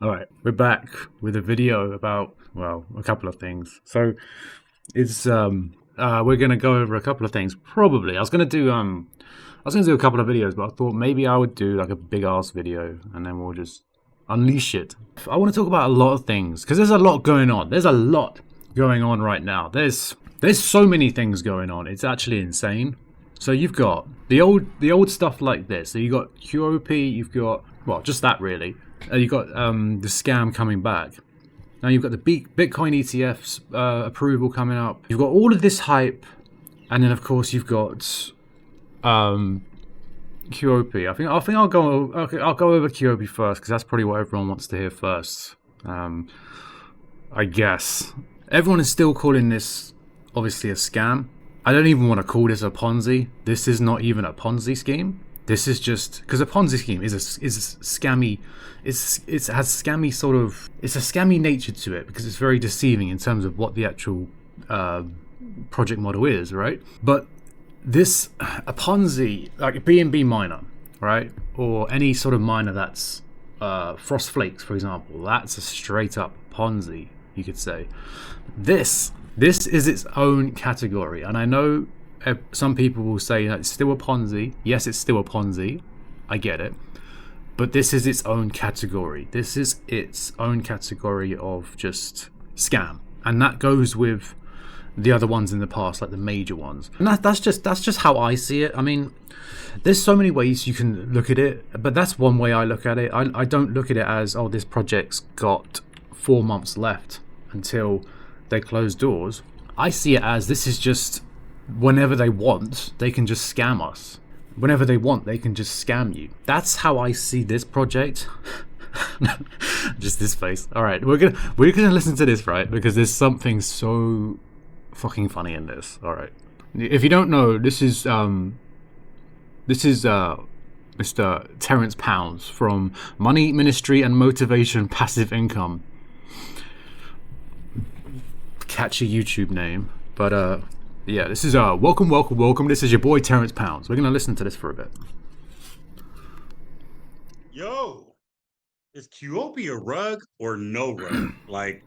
All right, we're back with a video about, well, a couple of things. So it's we're gonna go over a couple of things. Probably I was gonna do a couple of videos, but I thought maybe I would do like a big ass video and then we'll just unleash it. I want to talk about a lot of things because there's a lot going on. There's a lot going on right now. There's so many things going on. It's actually insane. So you've got the old stuff like this. So you got Quopi, you've got, well, just that really. You've got the scam coming back. Now you've got the Bitcoin ETFs approval coming up. You've got all of this hype, and then of course you've got Quopi. I think I'll go over Quopi first because that's probably what everyone wants to hear first. I guess everyone is still calling this obviously a scam. I don't even want to call this a Ponzi. This is not even a Ponzi scheme. This is just because a Ponzi scheme is a scammy. It has scammy sort of. It's a scammy nature to it because it's very deceiving in terms of what the actual project model is, right? But this a Ponzi like a BNB miner, right, or any sort of miner that's Frost Flakes, for example. That's a straight up Ponzi, you could say. This is its own category, and I know some people will say that it's still a Ponzi. Yes, it's still a Ponzi. I get it. But this is its own category. This is its own category of just scam. And that goes with the other ones in the past, like the major ones. And that's just how I see it. I mean, there's so many ways you can look at it, but that's one way I look at it. I don't look at it as, oh, this project's got 4 months left until they close doors. I see it as this is just whenever they want, they can just scam us. Whenever they want, they can just scam you. That's how I see this project. Just this face. All right, we're gonna listen to this, right? Because there's something so fucking funny in this. All right. If you don't know, this is Mr. Terrence Pounds from Money, Ministry and Motivation Passive Income. Catchy YouTube name, but yeah, this is welcome. This is your boy Terrence Pounds. We're gonna listen to this for a bit. Yo, is Quopi a rug or no rug? Like,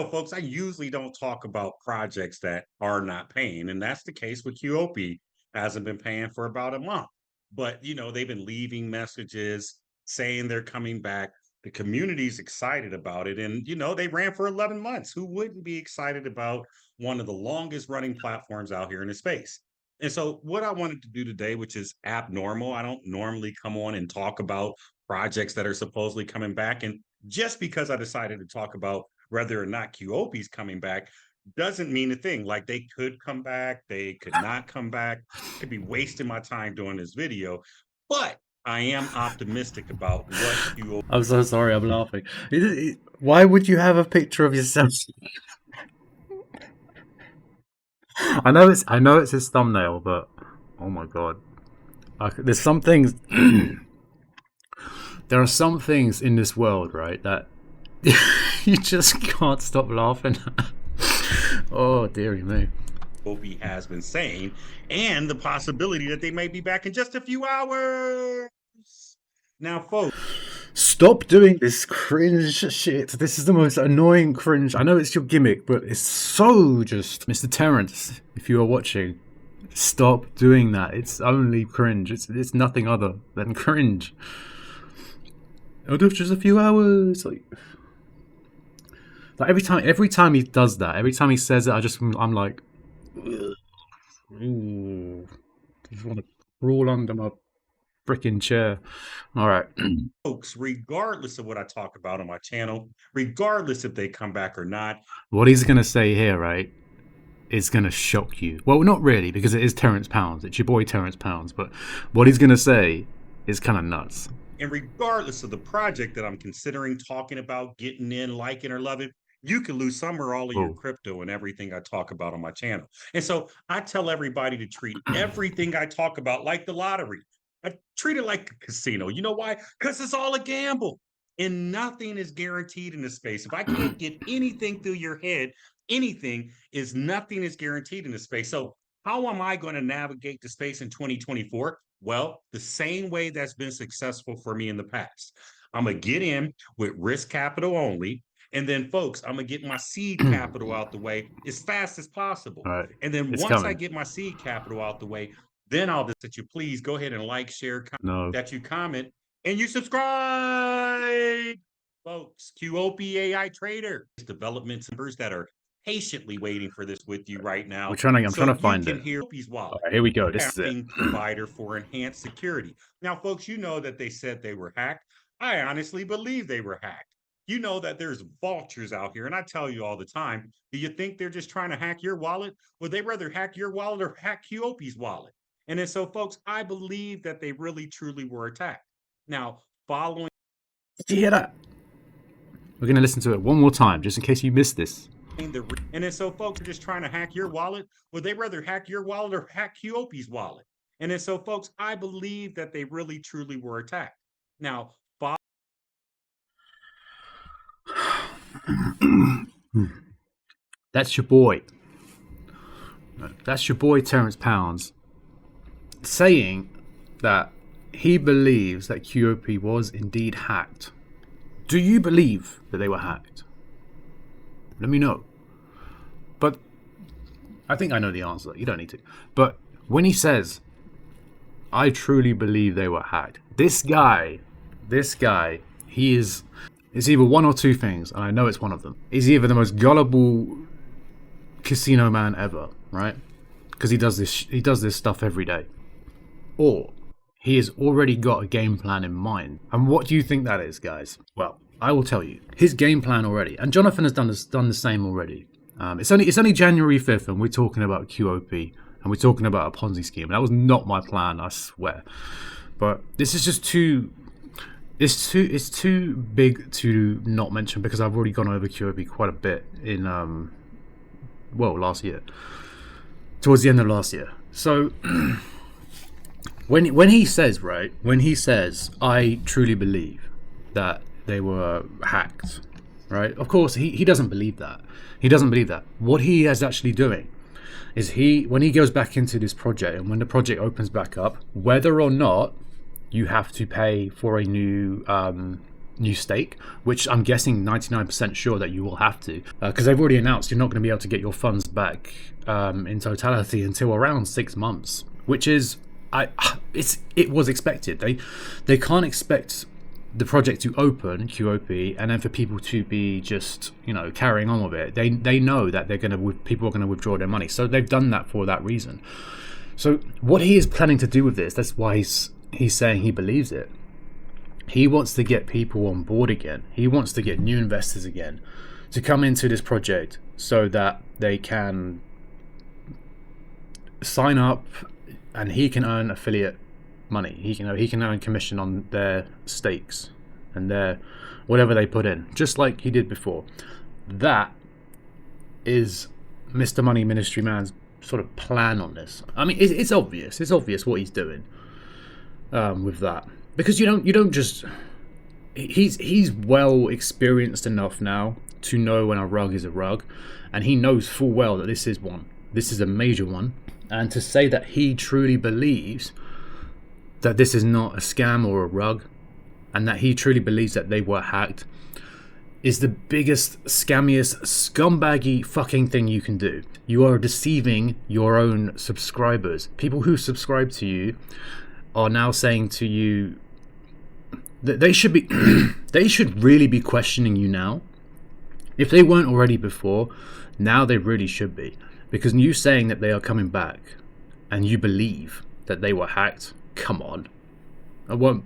folks, I usually don't talk about projects that are not paying, and that's the case with Quopi. Hasn't been paying for about a month. But, they've been leaving messages saying they're coming back. The community's excited about it. And, they ran for 11 months. Who wouldn't be excited about one of the longest running platforms out here in the space? And so, what I wanted to do today, which is abnormal, I don't normally come on and talk about projects that are supposedly coming back. And just because I decided to talk about whether or not Quopi's coming back doesn't mean a thing. Like they could come back, they could not come back. I could be wasting my time doing this video, but I am optimistic about what Quopi. I'm so sorry, I'm laughing. Why would you have a picture of yourself? I know it's his thumbnail, but oh my god, there's some things. There are some things in this world, right, that you just can't stop laughing. Oh dearie me. Has been saying, and the possibility that they may be back in just a few hours. Now, folks. Stop doing this cringe shit. This is the most annoying cringe. I know it's your gimmick, but it's so just. Mr. Terrence, if you are watching, stop doing that. It's only cringe. It's nothing other than cringe. It'll do just a few hours. Like every time he does that, every time he says it, I'm like, ooh, I just want to crawl under my freaking chair. All right. Folks, regardless of what I talk about on my channel, regardless if they come back or not, what he's going to say here, right, is going to shock you. Well, not really, because it is Terrence Pounds. It's your boy Terrence Pounds. But what he's going to say is kind of nuts. And regardless of the project that I'm considering talking about, getting in, liking, or loving, you can lose some or all of your crypto and everything I talk about on my channel. And so I tell everybody to treat everything I talk about like the lottery. I treat it like a casino. You know why? Because it's all a gamble. And nothing is guaranteed in this space. If I can't get anything through your head, nothing is guaranteed in this space. So how am I going to navigate the space in 2024? Well, the same way that's been successful for me in the past. I'm going to get in with risk capital only. And then, folks, I'm going to get my seed capital out the way as fast as possible. All right, And then it's once I coming. get my seed capital out the way, then I'll just that you please go ahead and like, share, No, that you comment, and you subscribe. Folks, QOP AI Trader, development members that are patiently waiting for this with you right now. I'm trying So to you find can it. hear Quopi's All wallet, right, here we go. This is it. provider for enhanced security. Now, folks, you know that they said they were hacked. I honestly believe they were hacked. You know that there's vultures out here, and I tell you all the time, do you think they're just trying to hack your wallet? Would they rather hack your wallet or hack QOP's wallet? And then so, folks, I believe that they really truly were attacked. Now, following Did you hear that? We're going to listen to it one more time, just in case you missed this. and then so, folks, are just trying to hack your wallet. Would they rather hack your wallet or hack QOP's wallet? And then so, folks, I believe that they really truly were attacked. Now, That's your boy. That's your boy Terrence Pounds saying that he believes that QOP was indeed hacked. Do you believe that they were hacked? Let me know. But I think I know the answer. You don't need to. But when he says, I truly believe they were hacked, this guy, he is, it's either one or two things, and I know it's one of them. He's either the most gullible casino man ever, right? Because he does this stuff every day. Or he has already got a game plan in mind. And what do you think that is, guys? Well, I will tell you. His game plan already, and Jonathan has done the same already. It's only January 5th, and we're talking about QOP, and we're talking about a Ponzi scheme. That was not my plan, I swear. But this is just too big to not mention, because I've already gone over QOP quite a bit in last year, towards the end of last year. So when he says I truly believe that they were hacked, right? Of course he doesn't believe that. What he is actually doing is when he goes back into this project, and when the project opens back up, whether or not you have to pay for a new stake, which I'm guessing 99% sure that you will have to, because they've already announced you're not going to be able to get your funds back in totality until around 6 months, which is it was expected. They can't expect the project to open QOP and then for people to be just carrying on with it. They know that people are going to withdraw their money, so they've done that for that reason. So what he is planning to do with this, that's why he's saying he believes it. He wants to get people on board again. He wants to get new investors again to come into this project so that they can sign up and he can earn affiliate money. He can earn commission on their stakes and their whatever they put in, just like he did before. That is Mr. Money Ministry Man's sort of plan on this. I mean, it's obvious. It's obvious what he's doing with that, because you don't just. He's well experienced enough now to know when a rug is a rug, and he knows full well that this is one. This is a major one, and to say that he truly believes that this is not a scam or a rug, and that he truly believes that they were hacked, is the biggest, scammiest, scumbaggy fucking thing you can do. You are deceiving your own subscribers. People who subscribe to you are now saying to you that they should be they should really be questioning you now. If they weren't already before, now they really should be, because you saying that they are coming back and you believe that they were hacked, come on.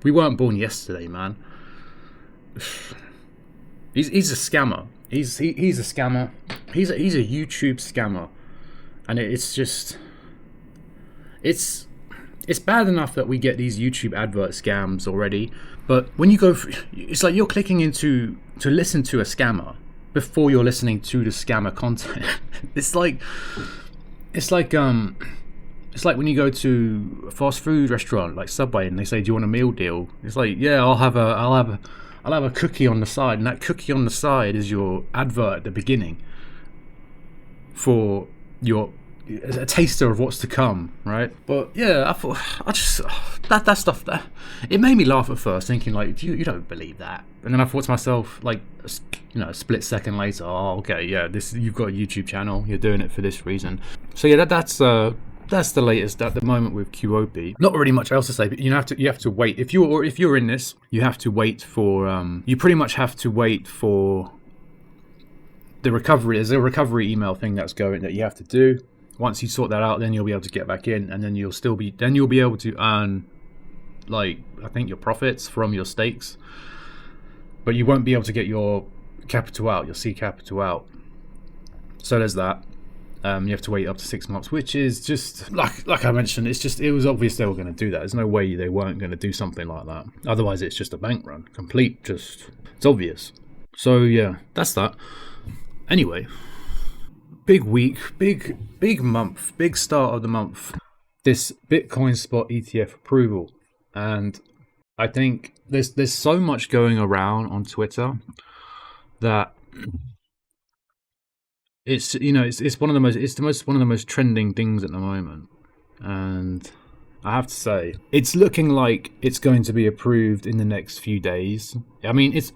We weren't born yesterday, man. He's a scammer. He's a scammer. He's a YouTube scammer, and it's bad enough that we get these YouTube advert scams already. But when you go, it's like you're clicking into to listen to a scammer before you're listening to the scammer content. It's like when you go to a fast food restaurant like Subway and they say, "Do you want a meal deal?" It's like, yeah, I'll have a cookie on the side, and that cookie on the side is your advert at the beginning for your a taster of what's to come, right? But yeah, I thought that stuff that it made me laugh at first, thinking like, you don't believe that, and then I thought to myself, like, a split second later, oh, okay, yeah, this, you've got a YouTube channel, you're doing it for this reason. So yeah, that's the latest at the moment with Quopi. Not really much else to say, but you have to wait. If you're in this, you have to wait for you pretty much have to wait for the recovery. There's a recovery email thing that's going that you have to do. Once you sort that out, then you'll be able to get back in, and then you'll be able to earn, like, I think, your profits from your stakes, but you won't be able to get your capital out, your seed capital out. So there's that. You have to wait up to 6 months, which is just like I mentioned. It was obvious they were going to do that. There's no way they weren't going to do something like that. Otherwise, it's just a bank run, complete. It's obvious. So yeah, that's that. Anyway, big week, big month, big start of the month. This Bitcoin Spot ETF approval, and I think there's so much going around on Twitter that it's one of the most trending things at the moment, and I have to say it's looking like it's going to be approved in the next few days. I mean, it's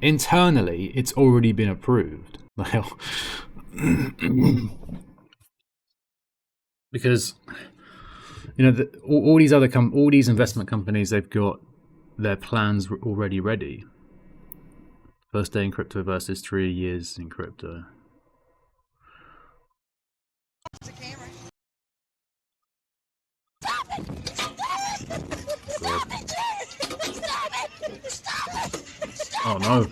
internally it's already been approved. Well, because all these investment companies, they've got their plans already ready. First day in crypto versus 3 years in crypto. Oh no.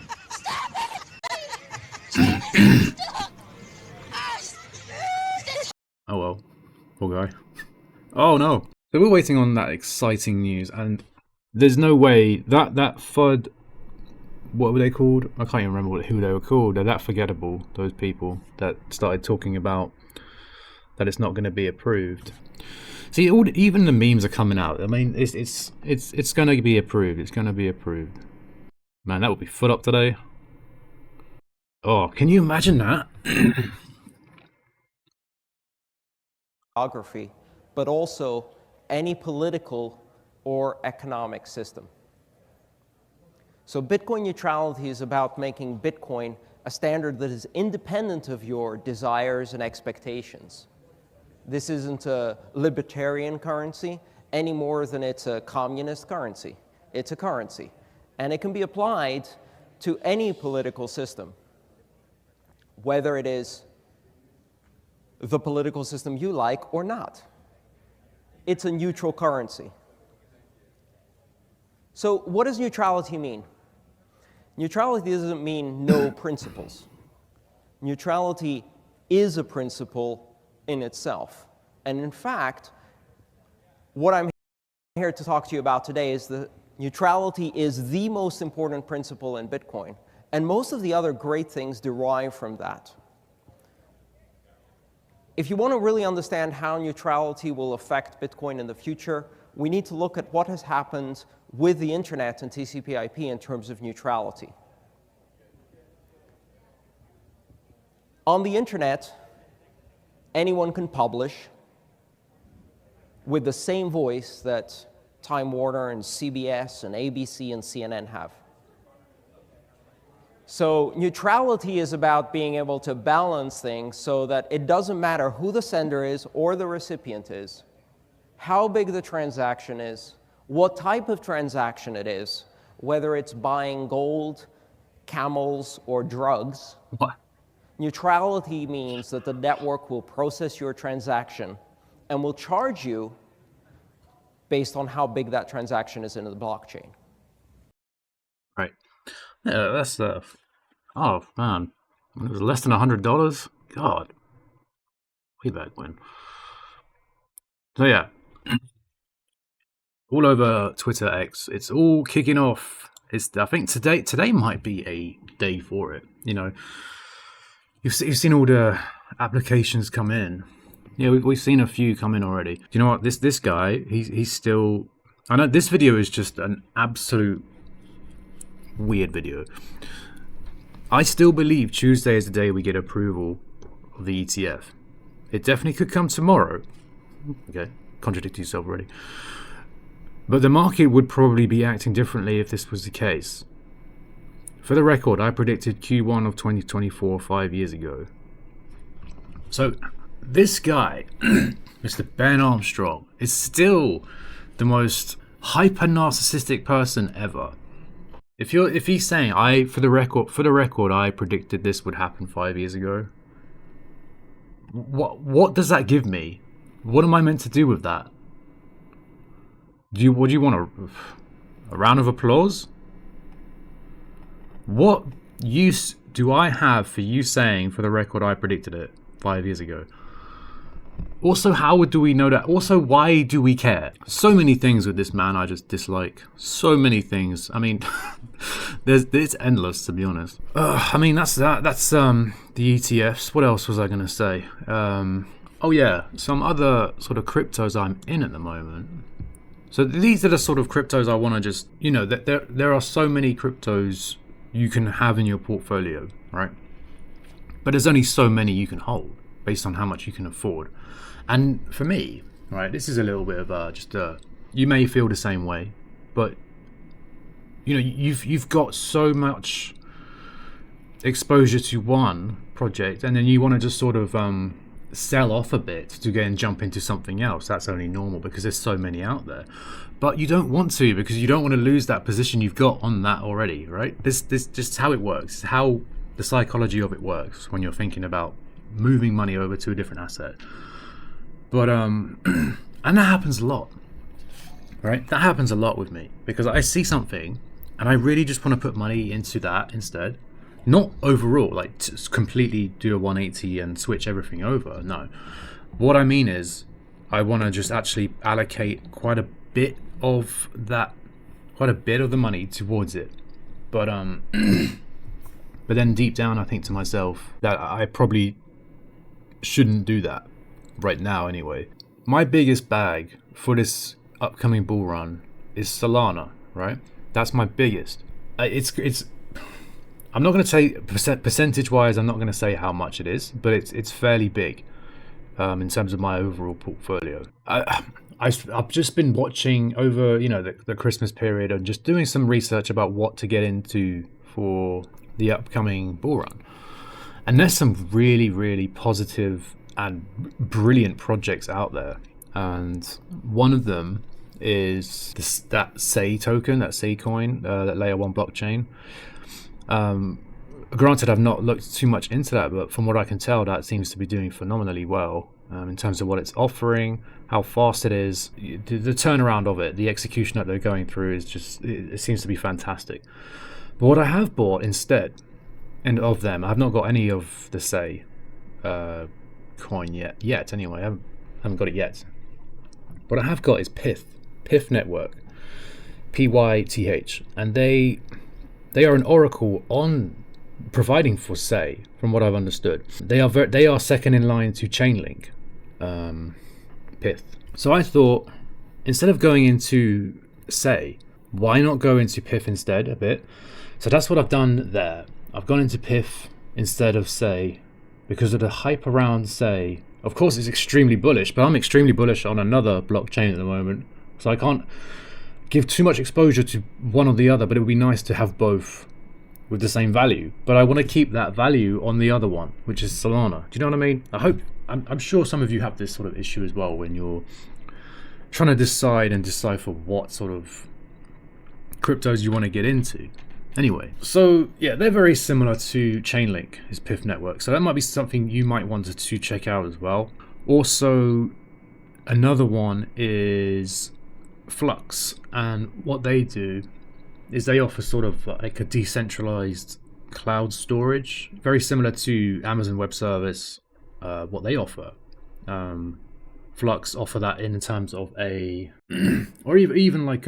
Oh well, poor guy. Oh no. So we're waiting on that exciting news, and there's no way that FUD, what were they called? I can't even remember who they were called. They're that forgettable, those people that started talking about that it's not going to be approved. See, even the memes are coming out. I mean, it's going to be approved. It's going to be approved. Man, that would be FUD up today. Oh, can you imagine that? Geography, but also any political or economic system. So Bitcoin neutrality is about making Bitcoin a standard that is independent of your desires and expectations. This isn't a libertarian currency any more than it's a communist currency. It's a currency, and it can be applied to any political system, whether it is the political system you like or not. It's a neutral currency. So what does neutrality mean? Neutrality doesn't mean no principles. Neutrality is a principle in itself. And in fact, what I'm here to talk to you about today is that neutrality is the most important principle in Bitcoin. And most of the other great things derive from that. If you want to really understand how neutrality will affect Bitcoin in the future, we need to look at what has happened with the internet and TCP/IP in terms of neutrality. On the internet, anyone can publish with the same voice that Time Warner and CBS and ABC and CNN have. So neutrality is about being able to balance things so that it doesn't matter who the sender is or the recipient is, how big the transaction is, what type of transaction it is, whether it's buying gold, camels, or drugs. What? Neutrality means that the network will process your transaction and will charge you based on how big that transaction is in the blockchain. Right. Yeah, that's oh man, it was less than $100. God, way back when. So yeah, all over Twitter X, it's all kicking off. I think today might be a day for it. You've seen all the applications come in. Yeah, we've seen a few come in already. Do you know what? This guy, he's still. I know this video is just an absolute weird video. I still believe Tuesday is the day we get approval of the ETF. It definitely could come tomorrow. Okay, contradicting yourself already. But the market would probably be acting differently if this was the case. For the record, I predicted Q1 of 2024 5 years ago. So this guy, Mr. Ben Armstrong, is still the most hyper narcissistic person ever. If he's saying for the record I predicted this would happen 5 years ago. What does that give me? What am I meant to do with that? What do you want, a round of applause? What use do I have for you saying, for the record, I predicted it 5 years ago? Also, how do we know that? Also, why do we care? So many things with this man I just dislike. So many things. I mean, it's endless, to be honest. I mean, that's the ETFs. What else was I going to say? Oh yeah, some other sort of cryptos I'm in at the moment. So these are the sort of cryptos I want to just, there are so many cryptos you can have in your portfolio, right? But there's only so many you can hold based on how much you can afford. And for me, right, this is a little bit of you may feel the same way, but you've got so much exposure to one project, and then you want to just sort of sell off a bit to go and jump into something else. That's only normal because there's so many out there. But you don't want to, because you don't want to lose that position you've got on that already, right? This just how it works. It's how the psychology of it works when you're thinking about moving money over to a different asset. But and that happens a lot, right? That happens a lot with me because I see something and I really just want to put money into that instead. Not overall, like to completely do a 180 and switch everything over. No. What I mean is I want to just actually allocate quite a bit of the money towards it. But but then deep down I think to myself that I probably shouldn't do that right now anyway. My biggest bag for this upcoming bull run is Solana, right? That's my biggest. It's I'm not going to say percentage-wise. I'm not going to say how much it is, but it's fairly big in terms of my overall portfolio. I've just been watching over the Christmas period and just doing some research about what to get into for the upcoming bull run, and there's some really, really positive and brilliant projects out there, and one of them is that SEI token, that SEI coin, that layer 1 blockchain. Granted, I've not looked too much into that, but from what I can tell, that seems to be doing phenomenally well in terms of what it's offering, how fast it is, the turnaround of it, the execution that they're going through is just, it seems to be fantastic. But what I have bought instead, and of them, I've not got any of the SEI coin yet anyway. I haven't got it yet. What I have got is PIF Network, PYTH, and they are an oracle on providing for SEI, from what I've understood. They are second in line to Chainlink, PIF. So I thought, instead of going into SEI, why not go into PIF instead a bit? So that's what I've done there. I've gone into PIF instead of SEI because of the hype around SEI. Of course, it's extremely bullish, but I'm extremely bullish on another blockchain at the moment, so I can't give too much exposure to one or the other, but it would be nice to have both with the same value. But I want to keep that value on the other one, which is Solana. Do you know what I mean? I'm sure some of you have this sort of issue as well when you're trying to decide and decipher what sort of cryptos you want to get into. Anyway, so yeah, they're very similar to Chainlink, is PIF Network. So that might be something you might want to check out as well. Also, another one is Flux, and what they do is they offer sort of like a decentralized cloud storage, very similar to Amazon Web Service, what they offer. Flux offer that in terms of a or even like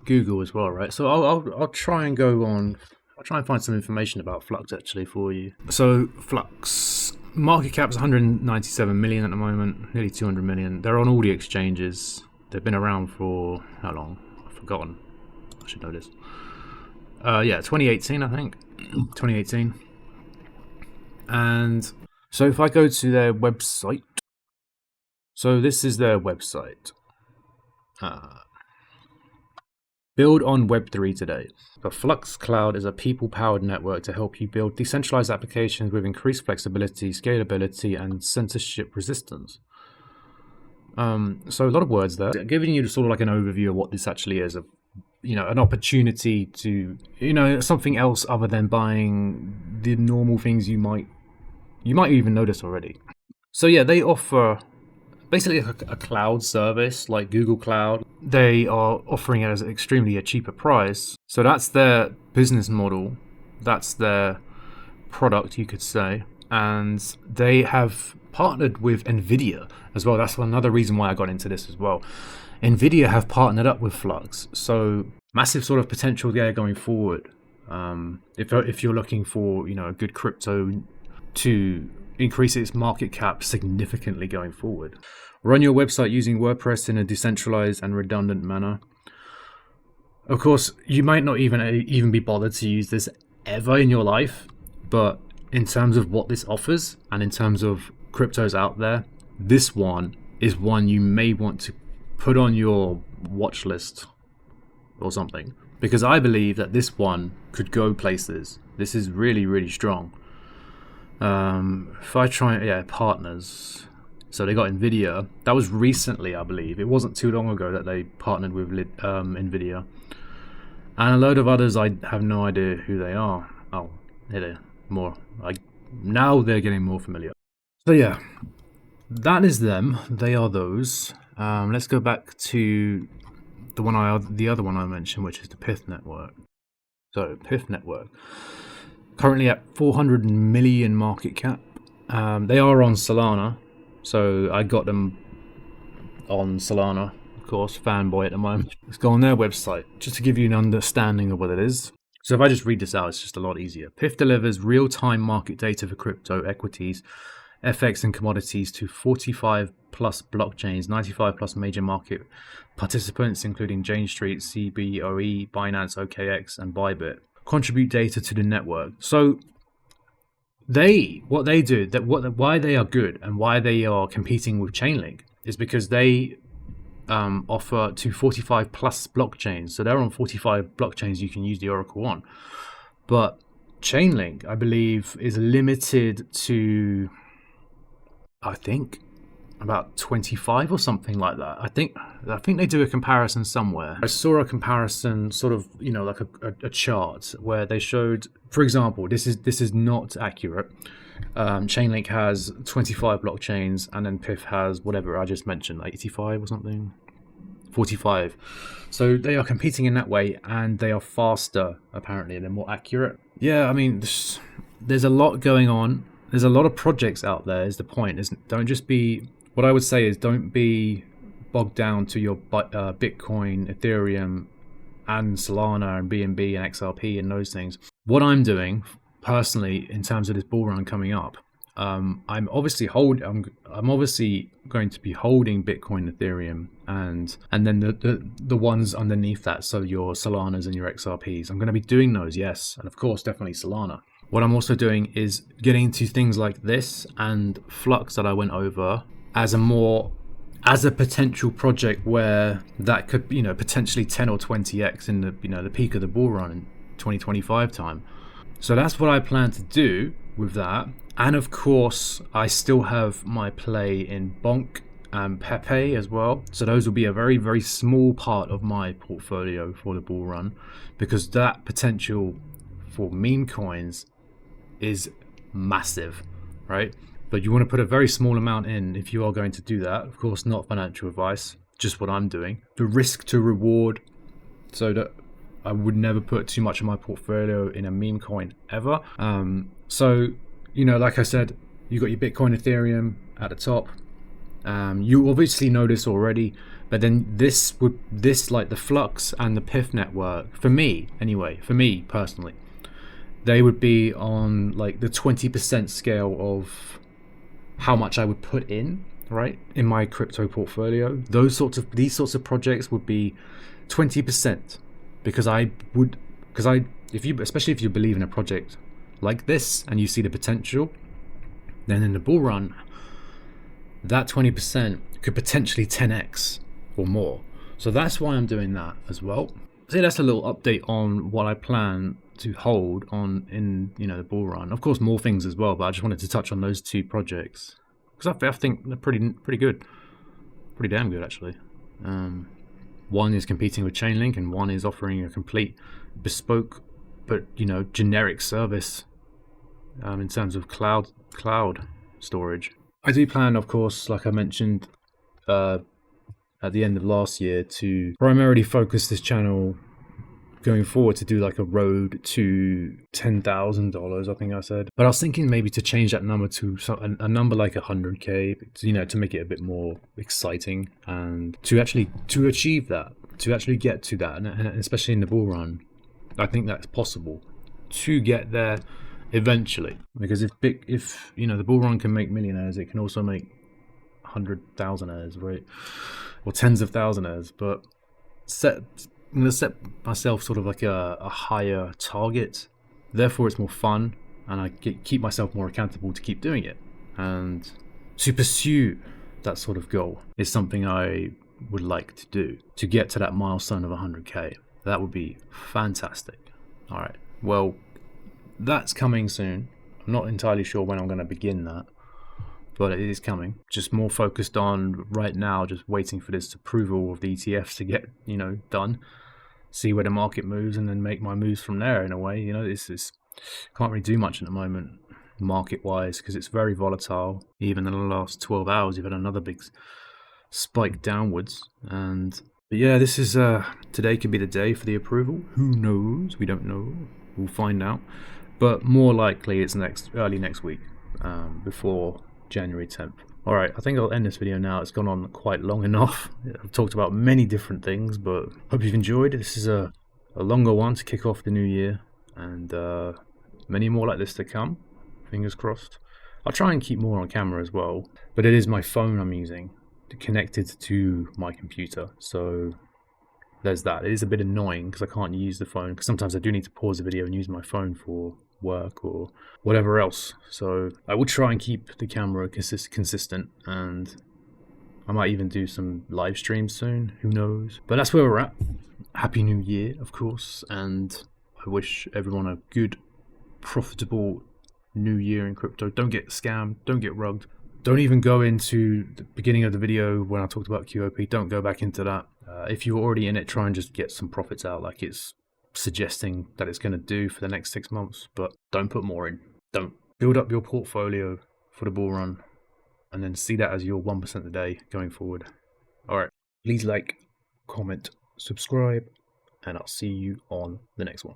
Google as well, right? So I'll try and go on. I'll try and find some information about Flux actually for you. So Flux market cap is 197 million at the moment, nearly 200 million. They're on all the exchanges. They've been around for how long? I've forgotten. I should know this. 2018, I think. 2018. And So if I go to their website, so this is their website. Build on Web3 today. The Flux Cloud is a people-powered network to help you build decentralized applications with increased flexibility, scalability, and censorship resistance. So a lot of words there. Giving you sort of like an overview of what this actually is, of an opportunity to something else other than buying the normal things you might even notice already. So yeah, they offer basically a cloud service like Google Cloud. They are offering it as extremely a cheaper price. So that's their business model. That's their product, you could say. And they have partnered with NVIDIA as well. That's another reason why I got into this as well. NVIDIA have partnered up with Flux. So massive sort of potential there going forward. If you're looking for, a good crypto to increase its market cap significantly going forward. Run your website using WordPress in a decentralized and redundant manner. Of course, you might not even be bothered to use this ever in your life, but in terms of what this offers and in terms of cryptos out there, this one is one you may want to put on your watch list or something, because I believe that this one could go places. This is really, really strong. If I try, partners. So they got NVIDIA. That was recently, I believe. It wasn't too long ago that they partnered with NVIDIA. And a load of others, I have no idea who they are. Oh, they're more. Now they're getting more familiar. So yeah, that is them. They are those. Let's go back to the other one I mentioned, which is the Pith Network. So Pith Network. Currently at 400 million market cap. They are on Solana, so I got them on Solana, of course, fanboy at the moment. Let's go on their website, just to give you an understanding of what it is. So if I just read this out, it's just a lot easier. Pith delivers real-time market data for crypto, equities, FX and commodities to 45 plus blockchains, 95 plus major market participants, including Jane Street, CBOE, Binance, OKX, and Bybit. Contribute data to the network. So why they are good and why they are competing with Chainlink is because they offer to 45 plus blockchains. So they're on 45 blockchains you can use the Oracle on. But Chainlink, I believe, is limited to, I think, about 25 or something like that. I think they do a comparison somewhere. I saw a comparison, sort of, like a chart where they showed, for example, this is not accurate. Chainlink has 25 blockchains, and then Pith has whatever I just mentioned, 85 or something, 45. So they are competing in that way, and they are faster apparently, and they're more accurate. Yeah, I mean, there's a lot going on. There's a lot of projects out there. Is the point? Don't just be. What I would say is don't be bogged down to your Bitcoin, Ethereum, and Solana, and BNB, and XRP, and those things. What I'm doing personally, in terms of this bull run coming up, I'm obviously going to be holding Bitcoin, Ethereum, and then the ones underneath that. So your Solanas and your XRPs. I'm going to be doing those, yes, and of course, definitely Solana. What I'm also doing is getting into things like this and Flux that I went over as a potential project where that could, potentially 10 or 20x in the peak of the bull run in 2025 time. So that's what I plan to do with that. And of course, I still have my play in Bonk and Pepe as well. So those will be a very, very small part of my portfolio for the bull run, because that potential for meme coins is massive, right? But you want to put a very small amount in if you are going to do that. Of course, not financial advice, just what I'm doing. The risk to reward, so that I would never put too much of my portfolio in a meme coin ever. So, like I said, you got your Bitcoin, Ethereum at the top. You obviously know this already, but then this like the Flux and the Pith network, for me personally, they would be on like the 20% scale of how much I would put in, right, in my crypto portfolio. These sorts of projects would be 20%, especially if you believe in a project like this and you see the potential, then in the bull run, that 20% could potentially 10x or more. So that's why I'm doing that as well. So that's a little update on what I plan to hold on in the bull run. Of course, more things as well, but I just wanted to touch on those two projects because I think they're pretty good, pretty damn good actually. One is competing with Chainlink, and one is offering a complete bespoke but generic service in terms of cloud storage. I do plan, of course, like I mentioned at the end of last year, to primarily focus this channel going forward to do like a road to $10,000, I think I said. But I was thinking maybe to change that number to a number like 100K, to make it a bit more exciting, and to achieve that, to actually get to that, and especially in the bull run, I think that's possible to get there eventually. Because if the bull run can make millionaires, it can also make 100,000aires, right? Or tens of thousandaires. But I'm going to set myself sort of like a higher target. Therefore, it's more fun, and I keep myself more accountable to keep doing it. And to pursue that sort of goal is something I would like to do, to get to that milestone of 100K. That would be fantastic. All right. Well, that's coming soon. I'm not entirely sure when I'm going to begin that, but it is coming. Just more focused on right now, just waiting for this approval of the ETFs to get, done. See where the market moves, and then make my moves from there. In a way, this can't really do much at the moment, market-wise, because it's very volatile. Even in the last 12 hours, you've had another big spike downwards. But yeah, this is today could be the day for the approval. Who knows? We don't know. We'll find out. But more likely, it's early next week, before January 10th. All right, I think I'll end this video now. It's gone on quite long enough. I've talked about many different things, but hope you've enjoyed. This is a longer one to kick off the new year, and many more like this to come. Fingers crossed. I'll try and keep more on camera as well, but it is my phone I'm using connected to my computer, so there's that. It is a bit annoying because I can't use the phone, because sometimes I do need to pause the video and use my phone for work or whatever else. So I will try and keep the camera consistent, and I might even do some live streams soon, who knows. But that's where we're at. Happy New Year, of course, and I wish everyone a good, profitable new year in crypto. Don't get scammed, don't get rugged. Don't even go into the beginning of the video when I talked about Quopi. Don't go back into that. If you're already in it, try and just get some profits out, like it's suggesting that it's going to do for the next 6 months. But don't put more in. Don't build up your portfolio for the bull run, and then see that as your 1% a day going forward. All right. Please like, comment, subscribe, and I'll see you on the next one.